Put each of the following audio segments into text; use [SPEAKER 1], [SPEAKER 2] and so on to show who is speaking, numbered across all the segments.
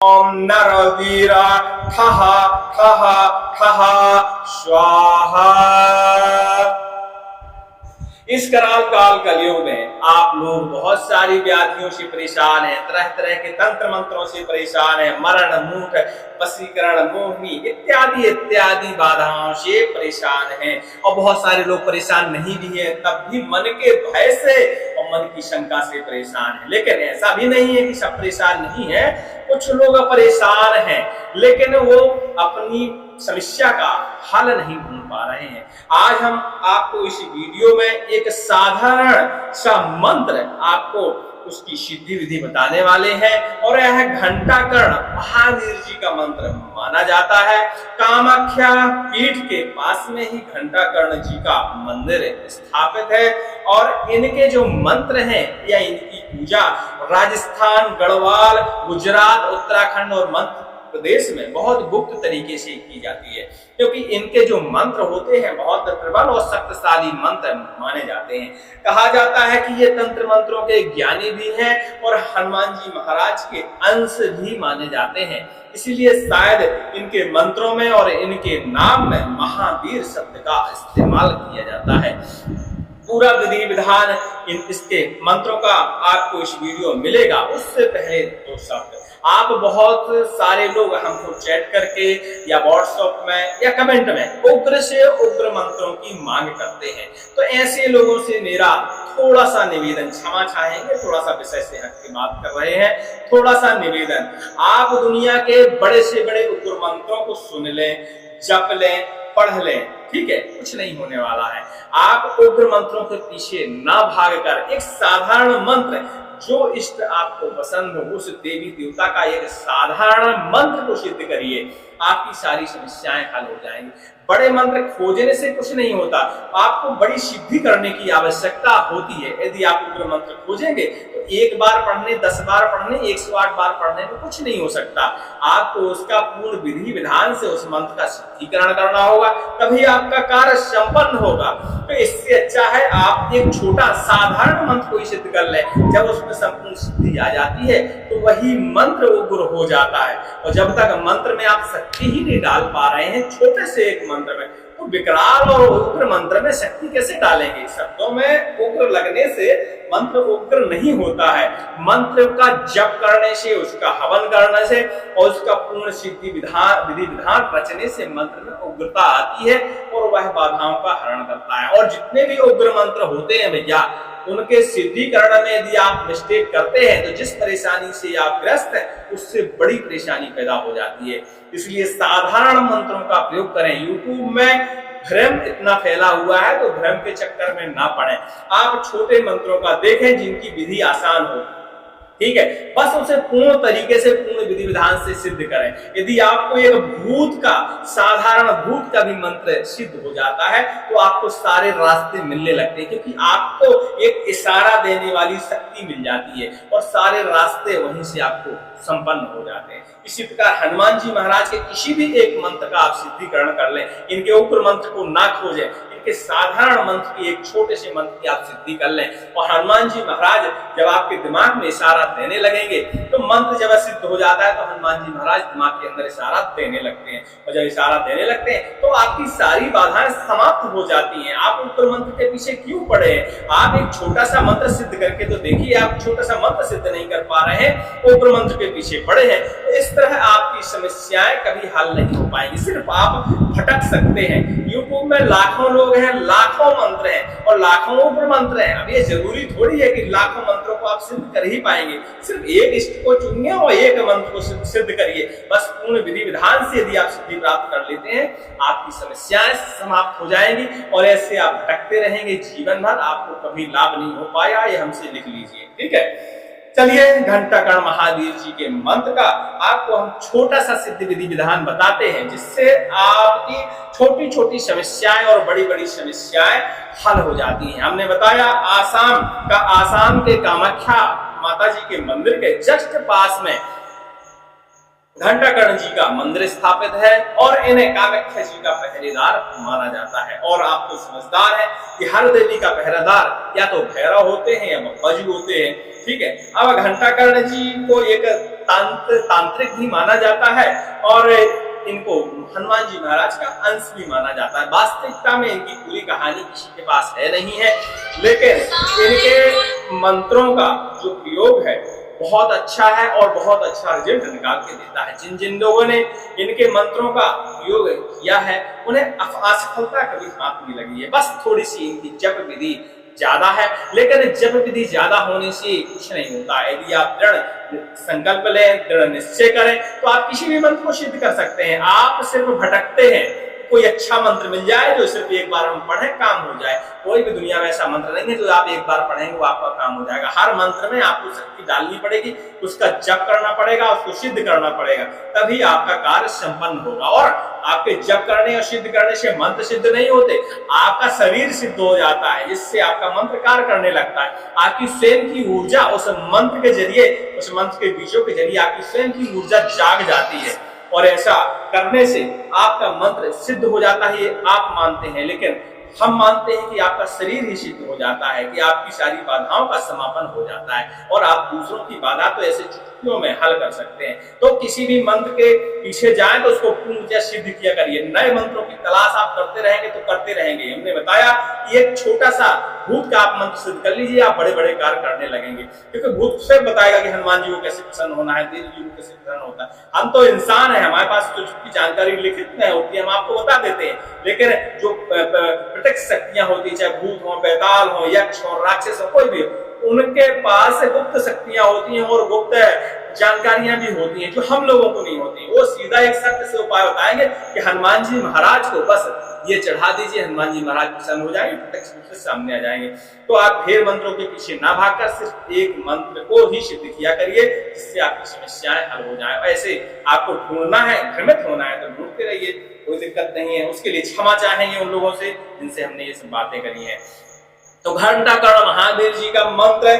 [SPEAKER 1] ओम नरवीरा ठह ठह ठह स्वाहा। इस कराल काल कलयुग में आप लोग बहुत सारी व्याधियों से परेशान हैं, तरह तरह के तंत्र मंत्रों से परेशान हैं, मरण, मूठ, वशीकरण, मोहिनी इत्यादि इत्यादि बाधाओं से परेशान हैं। और बहुत सारे लोग परेशान नहीं भी हैं, तब भी मन के भय से और मन की शंका से परेशान हैं। लेकिन ऐसा भी नहीं है कि सब परेशान नहीं है, कुछ लोग परेशान हैं लेकिन वो अपनी समस्या का हल नहीं ढूंढ पा रहे हैं। आज हम आपको इस वीडियो में एक साधारण सा मंत्र आपको उसकी सिद्धि विधि बताने वाले हैं और यह घंटाकर्ण महावीर जी का मंत्र माना जाता है। कामाख्या पीठ के पास में ही घंटाकर्ण जी का मंदिर स्थापित है और इनके जो मंत्र हैं या इनकी पूजा राजस्थान, गढ़वाल, गुजरात, उत्तराखंड और मध्य प्रदेश में बहुत गुप्त तरीके से की जाती है, क्योंकि इनके जो मंत्र होते हैं बहुत प्रबल और शक्तिशाली मंत्र माने जाते हैं। कहा जाता है कि ये तंत्र मंत्रों के ज्ञानी भी हैं और हनुमान जी महाराज के अंश भी माने जाते हैं। इसीलिए शायद इनके मंत्रों में और इनके नाम में महावीर शब्द का इस्तेमाल किया जाता है। पूरा विधि विधान इसके मंत्रों का आपको इस वीडियो में मिलेगा। उससे पहले दो शब्द, आप बहुत सारे लोग हमको चैट करके या व्हाट्सएप में या कमेंट में उग्र से उग्र मंत्रों की मांग करते हैं, तो ऐसे लोगों से मेरा थोड़ा सा निवेदन, क्षमा चाहेंगे, थोड़ा सा विषय से हट के बात कर रहे हैं, थोड़ा सा निवेदन, आप दुनिया के बड़े से बड़े उग्र मंत्रों को सुन लें, जप लें, पढ़ लें, ठीक है, कुछ नहीं होने वाला है। आप उग्र मंत्रों के पीछे ना भागकर एक साधारण मंत्र, जो इष्ट आपको पसंद हो उस देवी देवता का एक साधारण मंत्र को सिद्ध करिए, आपकी सारी समस्याएं हल हो जाएंगी। बड़े मंत्र खोजने से कुछ नहीं होता, आपको बड़ी सिद्धि करने की आवश्यकता होती है। यदि आप उग्र मंत्र खोजेंगे तो एक बार पढ़ने, 10 बार पढ़ने, 108 बार पढ़ने में कुछ नहीं हो सकता। आपको उसका पूर्ण विधि विधान से उस मंत्र का सिद्धीकरण करना होगा, तभी आपका कार्य संपन्न होगा। तो इससे अच्छा है आप एक छोटा साधारण मंत्र को ही सिद्ध कर लें। जब उसमें संपूर्ण सिद्धि आ जाती है तो वही मंत्र उग्र हो जाता है। और जब तक मंत्र में आप शक्ति ही नहीं डाल पा रहे हैं, छोटे से एक मंत्र में, तो विकराल और उग्र मंत्र में शक्ति कैसे डालेंगे? शब्दों में उग्र लगने से मंत्र उग्र नहीं होता है। मंत्र का जप करने से, उसका हवन करने से और उसका पूर्ण सिद्धि विधि विधान रचने से मंत्र में उग्रता आती है और वह बाधाओं का हरण करता है। और जितने भी उग्र मंत्र होते हैं भैया, उनके सिद्धिकरण में यदि आप मिस्टेक करते हैं तो जिस परेशानी से आप ग्रस्त हैं उससे बड़ी परेशानी पैदा हो जाती है। इसलिए साधारण मंत्रों का प्रयोग करें। यूट्यूब में भ्रम इतना फैला हुआ है तो भ्रम के चक्कर में ना पड़े। आप छोटे मंत्रों का देखें जिनकी विधि आसान हो, ठीक है, बस उसे पूर्ण तरीके से, पूर्ण विधि विधान से सिद्ध करें। यदि आपको एक भूत का, साधारण भूत का भी मंत्र सिद्ध हो जाता है तो आपको सारे रास्ते मिलने लगते हैं, क्योंकि आपको एक इशारा देने वाली शक्ति मिल जाती है और सारे रास्ते वहीं से आपको संपन्न हो जाते हैं। इसी प्रकार हनुमान जी महाराज के किसी भी एक मंत्र का आप सिद्धिकरण कर लें। इनके उग्र मंत्र को ना खोजें, इनके साधारण मंत्र की, एक छोटे से मंत्र की आप सिद्धि कर लें। और हनुमान जी महाराज जब आपके दिमाग में इशारा देने लगेंगे तो मंत्र जब सिद्ध हो जाता है तो हनुमान जी महाराज दिमाग के अंदर इशारा देने लगते हैं। और जब इशारा देने लगते हैं तो आपकी सारी बाधाएं समाप्त हो जाती हैं। आप उग्र मंत्र के पीछे क्यों पड़े हैं? आप एक छोटा सा मंत्र सिद्ध करके तो देखिए, आप छोटा सा मंत्र सिद्ध नहीं कर पा रहे हैं, उग्र मंत्र के पीछे पड़े हैं। तो इस तरह आपकी समस्याएं कभी हल नहीं हो पाएंगी, सिर्फ आप भटक सकते हैं। यूट्यूब में लाखों लोग हैं, लाखों मंत्र हैं और लाखों उग्र मंत्र हैं। अब ये जरूरी थोड़ी है कि लाखों मंत्रों को आप सिद्ध कर ही पाएंगे। सिर्फ एक इष्ट को चुनिए और एक मंत्र को सिद्ध करिए। बस पूर्ण विधि विधान से यदि आप सिद्धि प्राप्त कर लेते हैं, आपकी समस्याएं समाप्त हो जाएंगी और ऐसे आप भटकते रहेंगे जीवन भर, आपको कभी लाभ नहीं हो पाया। ये हमसे लिख लीजिए, ठीक है। चलिए, घंटाकर्ण महावीर जी के मंत्र का आपको हम छोटा सा सिद्ध विधि विधान बताते हैं, जिससे आपकी छोटी छोटी समस्याएं और बड़ी बड़ी समस्याएं हल हो जाती हैं। हमने बताया आसाम के कामाख्या माता जी के मंदिर के जस्ट पास में घंटाकर्ण जी का मंदिर स्थापित है और इन्हें कामाख्या जी का पहरेदार माना जाता है। और आप तो समझदार है कि हर देवी का पहरेदार या तो भैरव होते हैं या बप्पा जी होते हैं, ठीक है। अब घंटाकर्ण जी को एक तांत्रिक भी माना जाता है और इनको हनुमान जी महाराज का अंश भी माना जाता है। वास्तविकता में इनकी पूरी कहानी किसी के पास है नहीं है, लेकिन इनके मंत्रों का जो प्रयोग है बहुत अच्छा है और बहुत अच्छा रिजल्ट निकाल के देता है। जिन जिन लोगों ने इनके मंत्रों का प्रयोग किया है उन्हें असफलता कभी हाथ नहीं लगी है। बस थोड़ी सी इनकी जप विधि ज्यादा है, लेकिन जप विधि ज्यादा होने से कुछ नहीं होता। यदि आप दृढ़ संकल्प लें, दृढ़ निश्चय करें, तो आप किसी भी मंत्र को सिद्ध कर सकते हैं। आप सिर्फ भटकते हैं, कोई अच्छा मंत्र मिल जाए जो सिर्फ एक बार हम पढ़ें काम हो जाए। कोई भी दुनिया में ऐसा मंत्र नहीं है जो आप एक बार पढ़ेंगे वो आपका काम हो जाएगा। हर मंत्र में आपको शक्ति डालनी पड़ेगी, उसका जप करना पड़ेगा, उसको सिद्ध करना पड़ेगा, तभी आपका कार्य संपन्न होगा। और आपके जप करने और सिद्ध करने से मंत्र सिद्ध नहीं होते, आपका शरीर सिद्ध हो जाता है, जिससे आपका मंत्र कार्य करने लगता है। आपकी स्वयं की ऊर्जा उस मंत्र के जरिए, उस मंत्र के बीजों के जरिए आपकी स्वयं की ऊर्जा जाग जाती है और ऐसा करने से आपका मंत्र सिद्ध हो जाता है। ये आप मानते हैं, लेकिन हम मानते हैं कि आपका शरीर ही सिद्ध हो जाता है, कि आपकी सारी बाधाओं का समापन हो जाता है और आप दूसरों की बाधा तो ऐसे चुटकियों में हल कर सकते हैं। तो किसी भी मंत्र के पीछे जाएं तो उसको पूर्णतः सिद्ध किया करिए। नए मंत्रों की तलाश आप करते रहेंगे तो करते रहेंगे। हमने बताया कि एक छोटा सा भूत का आप मंत्र सिद्ध कर लीजिए, आप बड़े बड़े कार्य करने लगेंगे, क्योंकि भूत से बताएगा कि हनुमान जी को कैसे प्रसन्न होना है, देवी जी को कैसे प्रसन्न होता है। हम तो इंसान है, हमारे पास कुछ की जानकारी लिखित में होती है, हम आपको बता देते हैं, लेकिन जो प्रत्यक्ष शक्तियां होती है, चाहे भूत हो, बेताल हो, यक्ष हो, राक्षस हो, कोई भी हो, उनके पास गुप्त शक्तियां होती हैं और गुप्त जानकारियां भी होती हैं जो हम लोगों को नहीं होती। वो सीधा एक सत्य से उपाय बताएंगे कि हनुमान जी महाराज को बस ये चढ़ा दीजिए, हनुमान जी महाराज प्रसन्न हो जाएंगे, प्रत्यक्ष रूप से सामने आ जाएंगे। तो आप ढेर मंत्रों के पीछे ना भागकर सिर्फ एक मंत्र को ही सिद्ध किया करिए, जिससे आपकी समस्याएं हल हो जाए। ऐसे आपको ढूंढना है, भ्रमित होना है तो ढूंढते रहिए, कोई दिक्कत नहीं है। उसके लिए क्षमा चाहेंगे उन लोगों से जिनसे हमने ये सब बातें करी हैं। तो घंटाकर्ण महावीर जी का मंत्र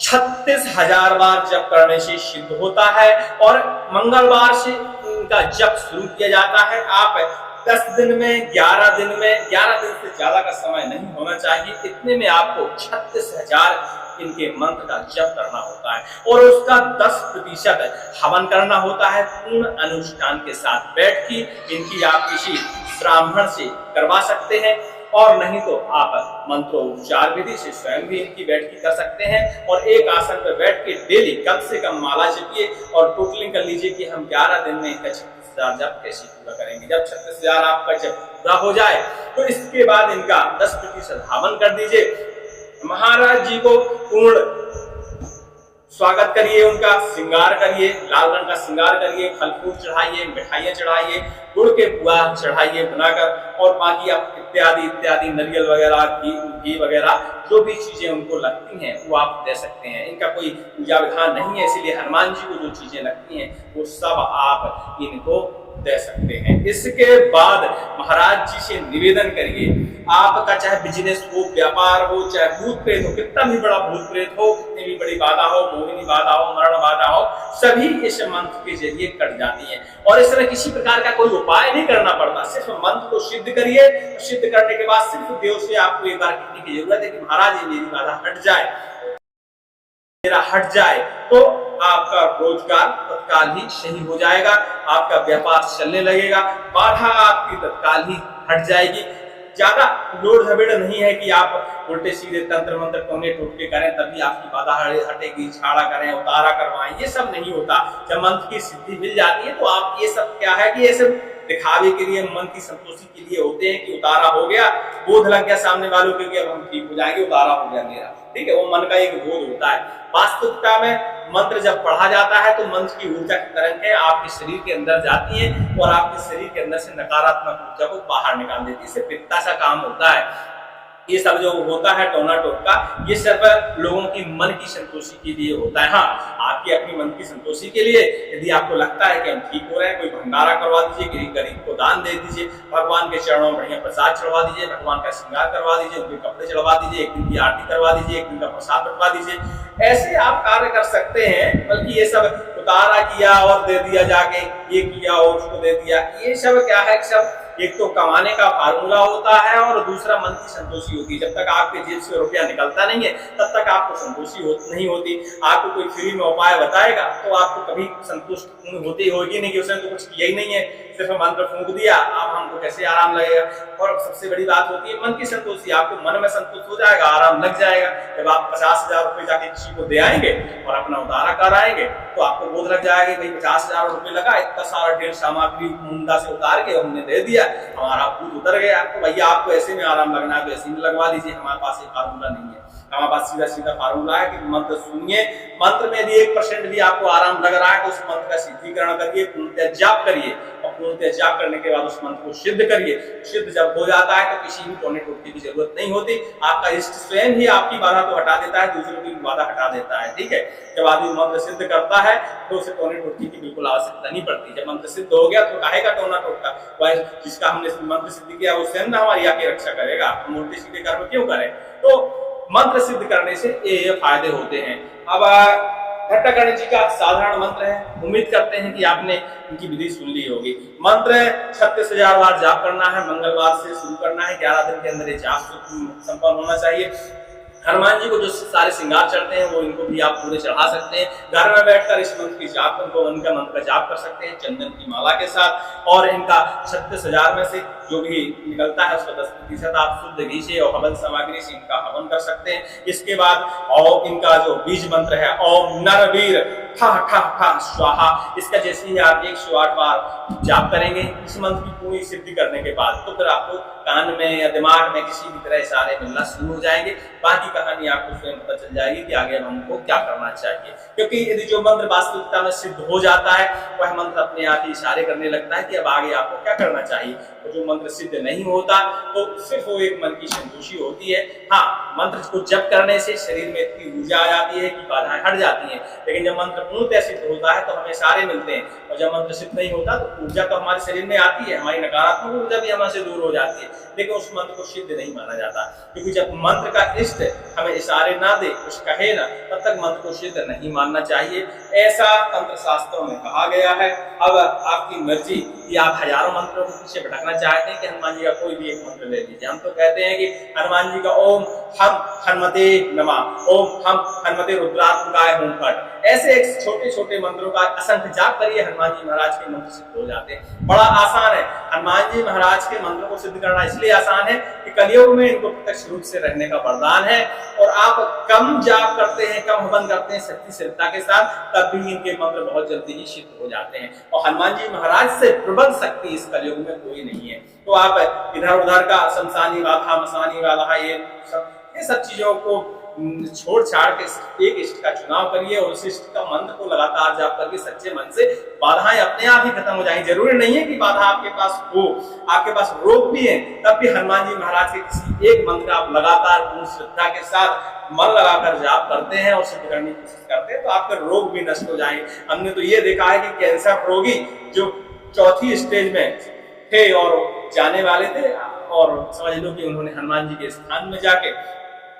[SPEAKER 1] 36,000 बार जप करने से सिद्ध होता है और मंगलवार से इनका जप शुरू किया जाता है। आप 10 दिन में, 11 दिन में, 11 दिन से ज्यादा का समय नहीं होना चाहिए, इतने में आपको 36,000 इनके मंत्र का जप करना होता है और उसका 10% हवन करना होता है पूर्ण अनुष्ठान के साथ। बैठ की इनकी आप किसी ब्राह्मण से करवा सकते हैं और नहीं तो आप मंत्रोच्चार विधि से स्वयं भी इनकी बैठकी कर सकते हैं और एक आसन पर बैठ के डेली कम से कम माला जपिए और टोटलिंग कर लीजिए कि हम 11 दिन में इनका 36,000 जप कैसे पूरा करेंगे। जब 36,000 आपका जप पूरा हो जाए तो इसके बाद इनका 10% हवन कर दीजिए। महाराज जी को पूर्ण स्वागत करिए, उनका श्रृंगार करिए, लाल रंग का श्रृंगार करिए, फल फूल चढ़ाइए, मिठाइयां चढ़ाइए, गुड़ के पुआ चढ़ाइए बनाकर और बाकी आप इत्यादि इत्यादि नारियल वगैरह, घी वगैरह जो भी चीजें उनको लगती हैं वो आप दे सकते हैं। इनका कोई पूजा विधान नहीं है, इसलिए हनुमान जी को जो चीजें लगती हैं वो सब आप इनको दे सकते हैं। इसके बाद महाराज जी से निवेदन करिए, आपका चाहे बिजनेस हो, व्यापार हो, चाहे भूत प्रेत हो, कितना भी बड़ा भूत प्रेत हो, कितनी भी बड़ी बाधा हो, मोहिनी बाधा हो, मरण बाधा हो, सभी इस मंत्र के जरिए कट जाती है और इस तरह किसी प्रकार का कोई उपाय नहीं करना पड़ता। सिर्फ मंत्र को सिद्ध करिए, सिद्ध करने के बाद सिर्फ देव से आपको एक बार कहने की जरूरत है कि महाराज ये मेरी बाधा हट जाए, मेरा हट जाए, तो आपका रोजगार तत्काल ही सही हो जाएगा, आपका व्यापार चलने लगेगा, बाधा आपकी तत्काल ही हट जाएगी। ज्यादा लोड झमेड़ नहीं है कि आप उल्टे सीधे तंत्र मंत्र टोने टोटके करें तभी आपकी बाधा हटेगी, छाड़ा करें, उतारा करवाएं, ये सब नहीं होता। जब मंत्र की सिद्धि मिल जाती है तो आप ये सब क्या है कि ये सब दिखावे के लिए, मन की संतोषी के लिए होते हैं कि उतारा हो गया, बोध लग गया सामने वालों के कि अब हम ठीक हो जाएंगे, उतारा हो गया मेरा, ठीक है, वो मन का एक बोध होता है। वास्तविकता में मंत्र जब पढ़ा जाता है तो मंत्र की ऊर्जा की तरंगें आपके शरीर के अंदर जाती हैं और आपके शरीर के अंदर से नकारात्मक ऊर्जा को बाहर निकाल देती है। इससे पित्ता सा काम होता है। ये सब जो होता है टोना टोटका, ये सब लोगों की मन की संतोषी के लिए होता है। हाँ, आपकी अपनी मन की संतोषी के लिए यदि आपको लगता है कि हम ठीक हो रहे हैं, कोई भंडारा करवा दीजिए, गरीब को दान दे दीजिए, भगवान के चरणों में बढ़िया प्रसाद चढ़वा दीजिए, भगवान का श्रृंगार करवा दीजिए, उनके कपड़े चढ़वा दीजिए, एक दिन की आरती करवा दीजिए, एक दिन का प्रसाद बंटवा दीजिए, ऐसे आप कार्य कर सकते हैं। बल्कि ये सब उतारा किया और दे दिया, जाके ये किया और उसको दे दिया, ये सब क्या है, सब एक तो कमाने का फार्मूला होता है और दूसरा मन की संतोषी होती है। जब तक आपके जेब से रुपया निकलता नहीं है तब तक आपको संतोषी नहीं होती। आपको कोई फ्री में उपाय बताएगा तो आपको कभी संतुष्ट होती होगी नहीं कि उसने तो कुछ किया ही नहीं है, सिर्फ मंत्र फूंक दिया, अब हमको कैसे आराम लगेगा। और सबसे बड़ी बात होती है मन की संतोषी। आपको मन में संतुष्ट हो जाएगा, आराम लग जाएगा। जब आप 50,000 रुपए जाके किसी को दे आएंगे और अपना उतारा कर आएंगे तो आपको बोध लग जाएगा भाई 50,000 रुपए लगा, इतना सारा ढेर सामग्री मुंडा से उतार के हमने दे दिया, हमारा भूत उतर गया। तो भैया आपको ऐसे में आराम लगना है तो ऐसे में लगवा लीजिए। हमारे पास एक फार्मूला नहीं है, हमारे पास सीधा सीधा फार्मूला है कि मंत्र सुनिए, मंत्र में यदि 1% भी आपको आराम लग रहा है तो उस मंत्र का सिद्धीकरण करिए, पूर्णतः जाप करिए और पूर्णतः जाप करने के बाद उस मंत्र को सिद्ध करिए। सिद्ध जब हो जाता है तो किसी भी टोने टोटके की जरूरत नहीं होती। आपका इष्ट स्वयं ही आपकी बाधा को हटा देता है, दूसरों की बाधा हटा देता है। ठीक है, जब आदमी मंत्र सिद्ध करता है तो उसे टोने टोटके की बिल्कुल आवश्यकता नहीं पड़ती। जब मंत्र सिद्ध हो गया तो काहे का टोना टोटका, वह जिसका हमने मंत्र सिद्ध किया वो स्वयं हमारी आके रक्षा करेगा, मूर्ति सीधे कर्म क्यों करें। तो मंत्र सिद्ध करने से ये फायदे होते हैं। अब घट्टाकर्ण जी का साधारण मंत्र है, उम्मीद करते हैं कि आपने इनकी विधि सुन ली होगी। मंत्र 36,000 बार जाप करना है, मंगलवार से शुरू करना है, 11 दिन के अंदर ये जाप संपन्न होना चाहिए। हनुमान जी को जो सारे श्रृंगार चढ़ते हैं वो इनको भी आप पूरे चढ़ा सकते हैं। घर में बैठकर इस मंत्र की जाप उनका मंत्र का जाप कर सकते हैं चंदन की माला के साथ। और इनका 36,000 में से जो भी निकलता है उसका 10% आप शुद्ध घी से और हवन सामग्री से इनका हवन कर सकते हैं। इसके बाद और इनका जो बीज मंत्र है ओम नरवीर ठा ठा ठा स्वाहा, इसका जैसे ही आप 108 बार जाप करेंगे इस मंत्र की पूरी सिद्धि करने के बाद तो फिर आपको कान में या दिमाग में किसी भी तरह इशारे मिलना शुरू हो जाएंगे। बाकी कहानी आपको स्वयं पता चल जाएगी कि आगे हमको क्या करना चाहिए। क्योंकि यदि जो मंत्र वास्तविकता में सिद्ध हो जाता है वह मंत्र अपने आप ही इशारे करने लगता है कि अब आगे आपको क्या करना चाहिए। तो जो मंत्र सिद्ध नहीं होता तो सिर्फ वो एक मन की संतोषी होती है। हाँ, मंत्र को जप करने से शरीर में इतनी ऊर्जा आ जाती है कि बाधाएं हट जाती हैं। लेकिन जब मंत्र पूर्णतः सिद्ध होता है तो हमें इशारे मिलते हैं, और जब मंत्र सिद्ध नहीं होता तो ऊर्जा तो हमारे शरीर में आती है, हमारी नकारात्मक ऊर्जा भी हमारे से दूर हो जाती है, लेकिन उस मंत्र को सिद्ध नहीं माना जाता। क्योंकि जब मंत्र का इष्ट हमें इशारे ना दे, कुछ कहे ना, तब तक मंत्र को सिद्ध नहीं मानना चाहिए। ऐसा तंत्र शास्त्रों में कहा गया है। अब आपकी मर्जी कि आप हजारों मंत्रों के पीछे भटकना चाहते हैं कि हनुमान जी का कोई भी एक मंत्र ले लीजिए। हम तो कहते हैं कि हनुमान जी का ओम हम हनुमते नमः, ओम हम हनुमते रुद्रात्मकाय होम फट, ऐसे एक छोटे छोटे मंत्रों का असंख्य जाप करिए, हनुमान जी महाराज के मंत्र सिद्ध हो जाते हैं। बड़ा आसान है। हनुमान जी महाराज के मंत्रों को सिद्ध करना इसलिए आसान है कि कलियुग में इनको प्रत्यक्ष रूप से रहने का वरदान है, और आप कम जाप करते हैं, कम हवन करते हैं शक्ति श्रद्धा के साथ, तब भी इनके मंत्र बहुत जल्दी ही सिद्ध हो जाते हैं। और हनुमान जी महाराज से प्रबल शक्ति इस कलियुग में कोई नहीं है। तो आप इधर उधर का शमशानी गाथा मसानी गाथा ये सब चीजों को छोड़ छाड़ के एक इष्ट का चुनाव करिए और उस इष्ट का मंत्र को लगातार जाप करके सच्चे मन से बाधाएं अपने आप ही खत्म हो जाएंगी। जरूरी नहीं है कि बाधा आपके पास हो, आपके पास रोग भी है, तब भी हनुमान जी महाराज के किसी एक मंत्र आप लगातार पूर्ण श्रद्धा के साथ मन लगाकर जाप करते हैं और सिद्ध करने की कोशिश करते हैं तो आपके रोग भी नष्ट हो जाएंगे। हमने तो ये देखा है कि कैंसर रोगी जो 4थी स्टेज में थे और जाने वाले थे, और समझ लो कि उन्होंने हनुमान जी के स्थान में जाके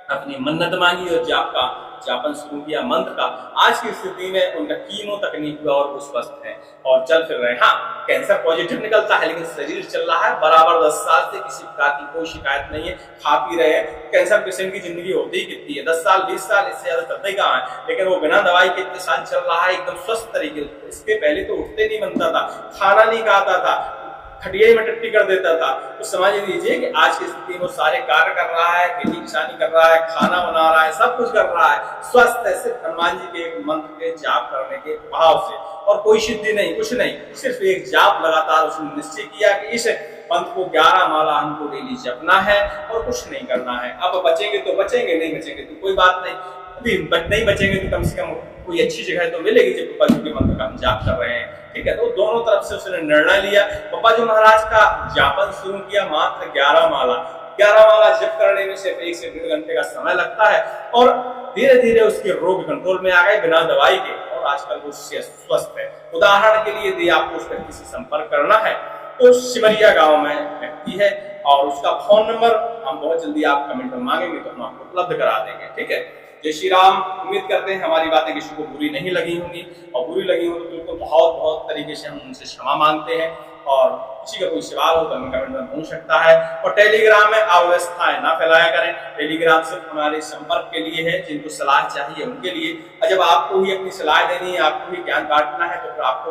[SPEAKER 1] अपनी मन्नत मांगी और जाप का जापन शुरू किया मंत्र का। आज की स्थिति में उनका कीमो तकनीक हुआ और वो स्वस्थ है और चल फिर रहे हैं। हाँ, कैंसर पॉजिटिव निकलता है लेकिन शरीर चल रहा है बराबर। 10 साल से किसी प्रकार की कोई शिकायत नहीं है, खा पी रहे हैं। कैंसर पेशेंट की जिंदगी होती ही कितनी है, 10 साल 20 साल, इससे ज्यादा चलता ही कहाँ है। लेकिन वो बिना दवाई के इतने साल चल रहा है एकदम स्वस्थ तरीके से। इसके पहले तो उठते नहीं बनता था, खाना नहीं खाता था, खटिया में टट्टी कर देता था। तो समझ लीजिए कि आज की स्थिति में वो सारे कार्य कर रहा है, खेती किसानी कर रहा है, खाना बना रहा है, सब कुछ कर रहा है, स्वस्थ है, सिर्फ हनुमान जी के एक मंत्र के जाप करने के भाव से। और कोई सिद्धि नहीं, कुछ नहीं, सिर्फ एक जाप लगातार उसने निश्चय किया कि इस मंत्र को 11 माला हमको डेली जपना है और कुछ नहीं करना है। अब बचेंगे तो बचेंगे, नहीं बचेंगे तो कोई बात नहीं। अभी नहीं बचेंगे तो कम से कम कोई अच्छी जगह तो मिलेगी जब पप्पा जी के मंत्र का हम जाप कर रहे हैं। ठीक है, तो दोनों तरफ से उसने निर्णय लिया। पप्पा जी महाराज का जापन शुरू किया, मात्र 11 माला। 11 माला जप करने में सिर्फ 1 से 1.5 घंटे का समय लगता है और धीरे धीरे उसके रोग कंट्रोल में आ गए बिना दवाई के, और आजकल वो स्वस्थ है। उदाहरण के लिए यदि आपको उस व्यक्ति से संपर्क करना है तो सिमरिया गांव में व्यक्ति है और उसका फोन नंबर हम बहुत जल्दी आप कमेंट में मांगेंगे तो हम आपको उपलब्ध करा देंगे। ठीक है, जय श्री राम। उम्मीद करते हैं हमारी बातें किसी को बुरी नहीं लगी होंगी, और बुरी लगी हो तो बिल्कुल बहुत बहुत तरीके से हम उनसे क्षमा मांगते हैं। और किसी का कोई सवाल हो तो हमें कमेंट में पूछ सकता है। और टेलीग्राम में अव्यवस्थाएं ना फैलाया करें। टेलीग्राम सिर्फ हमारे संपर्क के लिए है, जिनको सलाह चाहिए उनके लिए। और जब आपको ही अपनी सलाह देनी है, आपको ही ज्ञान बांटना है, तो फिर आपको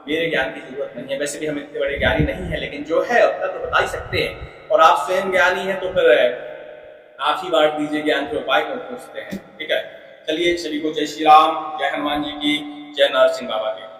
[SPEAKER 1] मेरे ज्ञान की जरूरत नहीं है। वैसे भी हम इतने बड़े ज्ञानी नहीं है, लेकिन जो है उतना तो बता ही सकते हैं। और आप स्वयं ज्ञानी हैं तो फिर आप ही बांट दीजिए ज्ञान के उपाय को पूछते हैं। ठीक है, चलिए सभी को जय श्री राम, जय हनुमान जी की, जय नरसिंह बाबा की।